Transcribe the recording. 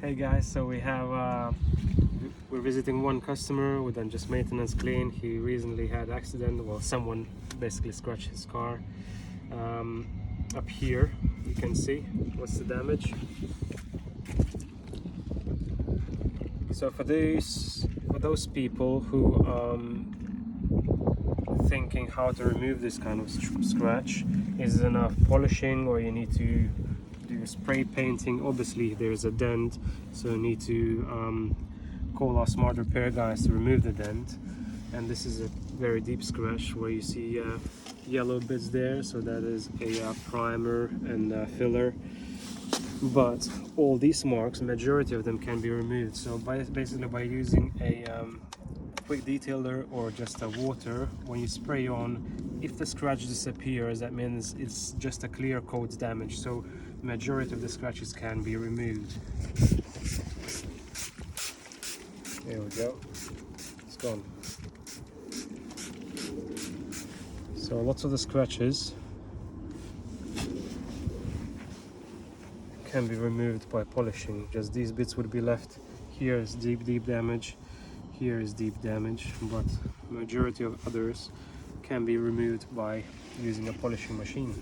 Hey guys, so we're visiting one customer. We done just maintenance clean. He recently had accident. Well, someone basically scratched his car. Up here you can see what's the damage. So for those people who thinking how to remove this kind of scratch, is it enough polishing or you need to do spray painting? Obviously there's a dent, so you need to call our smart repair guys to remove the dent. And this is a very deep scratch where you see yellow bits there, so that is a primer and filler. But all these marks, majority of them can be removed. So basically by using a quick detailer or just a water, when you spray on, if the scratch disappears, that means it's just a clear coat damage, so majority of the scratches can be removed. There we go, it's gone. So lots of the scratches can be removed by polishing. Just these bits would be left. Here is deep damage, here is deep damage, but majority of others can be removed by using a polishing machine.